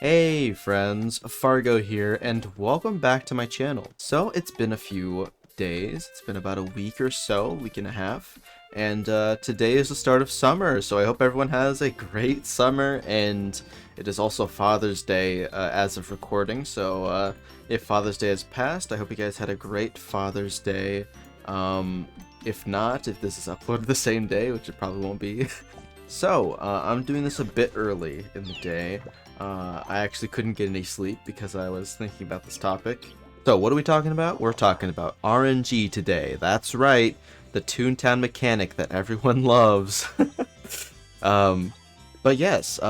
Hey friends, Fargo here, and welcome back to my channel. So it's been a few days, it's been about a week or so, week and a half, and today is the start of summer, so I hope everyone has a great summer, and it is also Father's Day as of recording, so if Father's Day has passed, I hope you guys had a great Father's Day. If not, if this is uploaded the same day, which it probably won't be. So, I'm doing this a bit early in the day. I actually couldn't get any sleep because I was thinking about this topic. So, what are we talking about? We're talking about RNG today. That's right, the Toontown mechanic that everyone loves. But yes,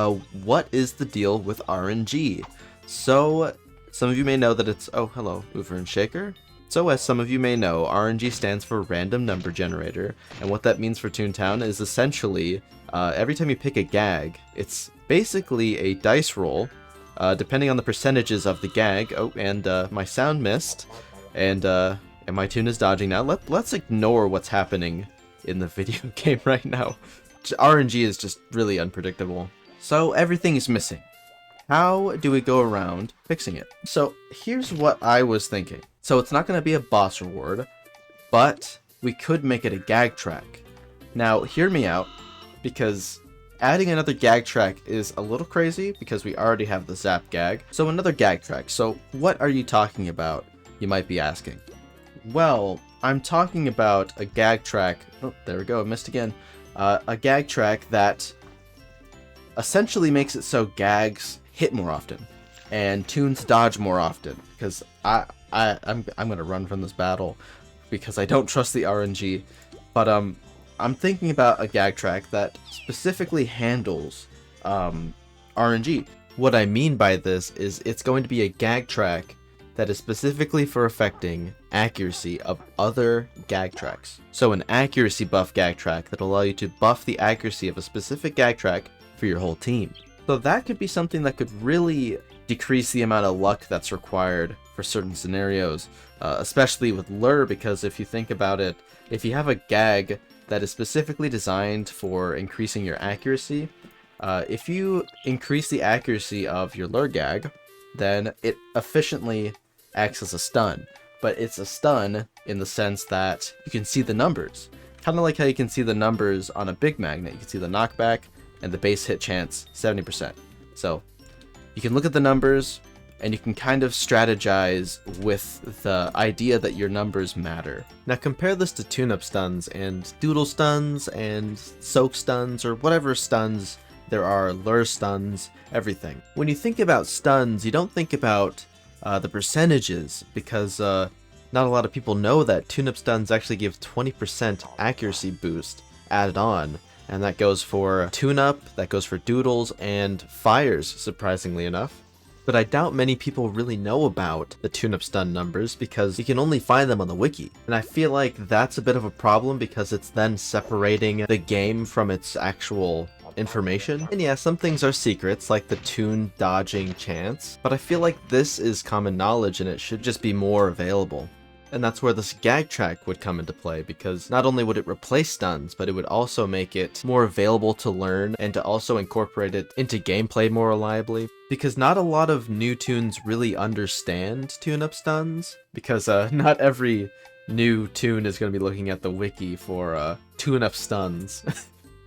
what is the deal with RNG? So, some of you may know that it's... Oh, hello, Mover and Shaker. So as some of you may know, RNG stands for Random Number Generator, and what that means for Toontown is essentially, every time you pick a gag, it's basically a dice roll, depending on the percentages of the gag. Oh, and my sound missed, and my tune is dodging now. Let's ignore what's happening in the video game right now. RNG is just really unpredictable. So everything is missing. How do we go around fixing it? So here's what I was thinking. So it's not going to be a boss reward, but we could make it a gag track. Now, hear me out, because adding another gag track is a little crazy because we already have the zap gag. So another gag track. So what are you talking about, you might be asking? Well, I'm talking about a gag track. Oh, there we go, I missed again. A gag track that essentially makes it so gags hit more often and tunes dodge more often, because I'm gonna run from this battle because I don't trust the RNG, but I'm thinking about a gag track that specifically handles RNG. What I mean by this is it's going to be a gag track that is specifically for affecting accuracy of other gag tracks. So an accuracy buff gag track that will allow you to buff the accuracy of a specific gag track for your whole team. So that could be something that could really decrease the amount of luck that's required for certain scenarios, especially with lure, because if you think about it, if you have a gag that is specifically designed for increasing your accuracy, if you increase the accuracy of your lure gag, then it efficiently acts as a stun. But it's a stun in the sense that you can see the numbers. Kind of like how you can see the numbers on a big magnet. You can see the knockback and the base hit chance, 70%. So you can look at the numbers and you can kind of strategize with the idea that your numbers matter. Now compare this to tune-up stuns and doodle stuns and soak stuns, or whatever stuns there are, lure stuns, everything. When you think about stuns, you don't think about the percentages, because not a lot of people know that tune-up stuns actually give 20% accuracy boost added on. And that goes for tune-up, that goes for doodles, and fires, surprisingly enough. But I doubt many people really know about the tune-up stun numbers because you can only find them on the wiki. And I feel like that's a bit of a problem because it's then separating the game from its actual information. And yeah, some things are secrets, like the tune dodging chance, but I feel like this is common knowledge and it should just be more available. And that's where this gag track would come into play, because not only would it replace stuns, but it would also make it more available to learn and to also incorporate it into gameplay more reliably. Because not a lot of new tunes really understand tune-up stuns, because not every new tune is going to be looking at the wiki for tune-up stuns.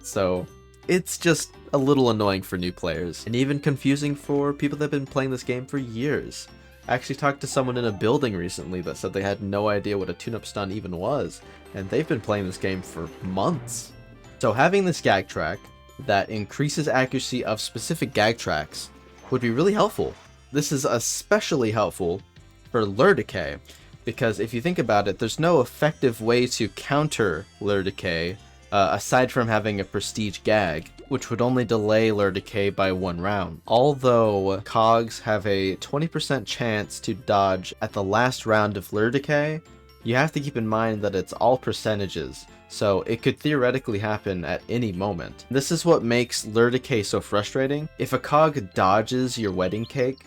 So it's just a little annoying for new players, and even confusing for people that have been playing this game for years. I actually talked to someone in a building recently that said they had no idea what a tune-up stun even was, and they've been playing this game for months. So having this gag track that increases accuracy of specific gag tracks would be really helpful. This is especially helpful for lure decay, because if you think about it, there's no effective way to counter lure decay aside from having a prestige gag, which would only delay lure decay by 1 round. Although cogs have a 20% chance to dodge at the last round of lure decay, you have to keep in mind that it's all percentages, so it could theoretically happen at any moment. This is what makes lure decay so frustrating. If a cog dodges your wedding cake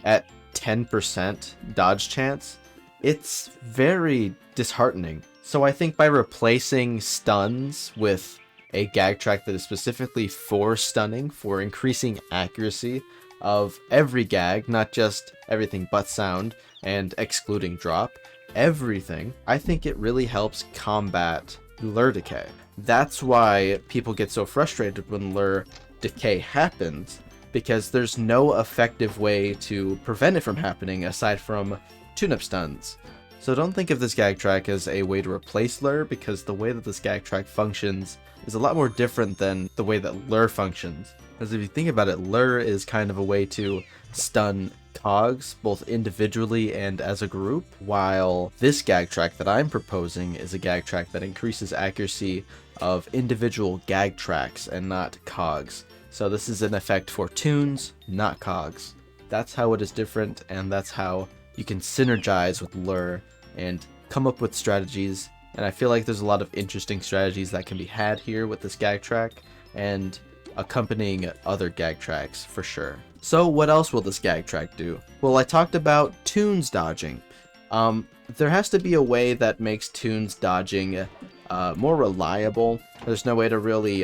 at 10% dodge chance, it's very disheartening. So I think by replacing stuns with a gag track that is specifically for stunning, for increasing accuracy of every gag, not just everything but sound and excluding drop, everything, I think it really helps combat lure decay. That's why people get so frustrated when lure decay happens, because there's no effective way to prevent it from happening aside from tune-up stuns. So don't think of this gag track as a way to replace lure, because the way that this gag track functions is a lot more different than the way that lure functions. Because if you think about it, lure is kind of a way to stun cogs, both individually and as a group, while this gag track that I'm proposing is a gag track that increases accuracy of individual gag tracks and not cogs. So this is an effect for tunes, not cogs. That's how it is different, and that's how you can synergize with lure and come up with strategies. And I feel like there's a lot of interesting strategies that can be had here with this gag track and accompanying other gag tracks for sure. So what else will this gag track do? Well, I talked about tunes dodging. There has to be a way that makes tunes dodging more reliable. There's no way to really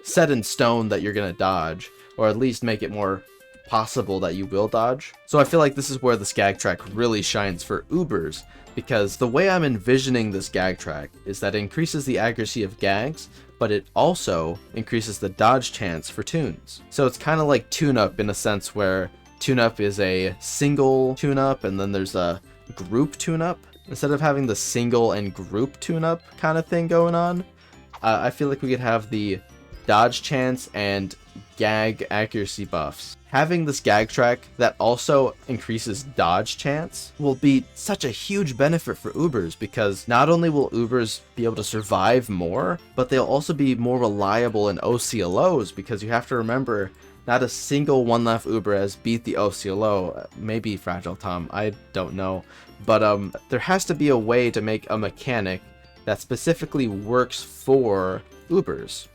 set in stone that you're gonna dodge, or at least make it more possible that you will dodge. So I feel like this is where this gag track really shines for Ubers, because the way I'm envisioning this gag track is that it increases the accuracy of gags, but it also increases the dodge chance for tunes. So it's kind of like tune-up in a sense where tune-up is a single tune-up and then there's a group tune-up. Instead of having the single and group tune-up kind of thing going on, I feel like we could have the dodge chance and gag accuracy buffs. Having this gag track that also increases dodge chance will be such a huge benefit for Ubers, because not only will Ubers be able to survive more, but they'll also be more reliable in OCLOs, because you have to remember, not a single One Life Uber has beat the OCLO. Maybe Fragile Tom, I don't know. But there has to be a way to make a mechanic that specifically works for Ubers.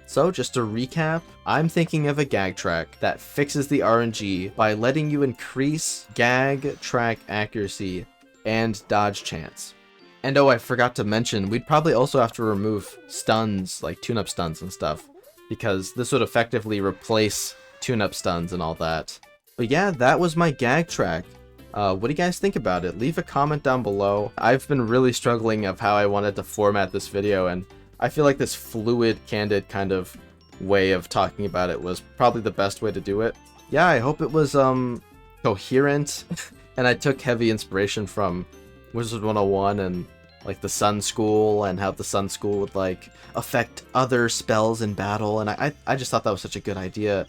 So just to recap, I'm thinking of a gag track that fixes the RNG by letting you increase gag track accuracy and dodge chance. And oh, I forgot to mention, we'd probably also have to remove stuns, like tune-up stuns and stuff, because this would effectively replace tune-up stuns and all that. But yeah, that was my gag track. What do you guys think about it? Leave a comment down below. I've been really struggling of how I wanted to format this video, and I feel like this fluid, candid kind of way of talking about it was probably the best way to do it. Yeah, I hope it was coherent, and I took heavy inspiration from Wizard 101 and like the Sun School, and how the Sun School would like affect other spells in battle, and I just thought that was such a good idea,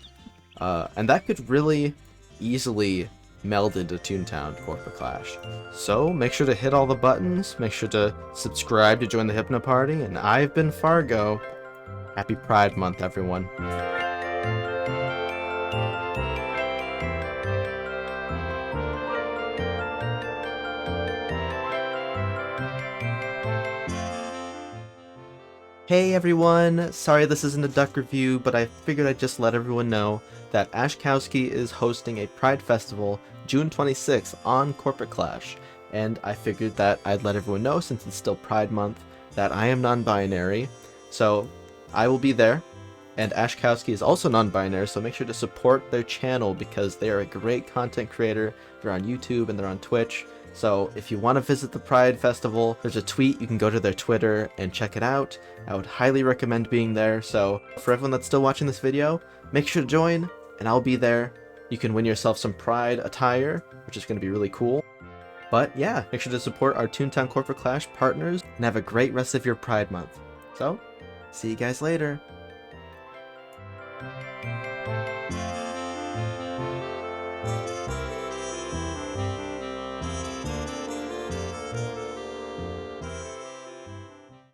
and that could really easily meld into Toontown Corporate Clash. So make sure to hit all the buttons, make sure to subscribe to join the Hypno Party, and I've been Fargo. Happy Pride Month, everyone. Hey everyone, sorry this isn't a duck review, but I figured I'd just let everyone know that Ashkowski is hosting a Pride Festival June 26th on Corporate Clash, and I figured that I'd let everyone know, since it's still Pride Month, that I am non-binary, so I will be there, and Ashkowski is also non-binary, so make sure to support their channel because they are a great content creator. They're on YouTube and they're on Twitch. So if you want to visit the Pride Festival, there's a tweet, you can go to their Twitter and check it out. I would highly recommend being there. So for everyone that's still watching this video, make sure to join, and I'll be there. You can win yourself some Pride attire, which is going to be really cool. But yeah, make sure to support our Toontown Corporate Clash partners, and have a great rest of your Pride Month. So, see you guys later.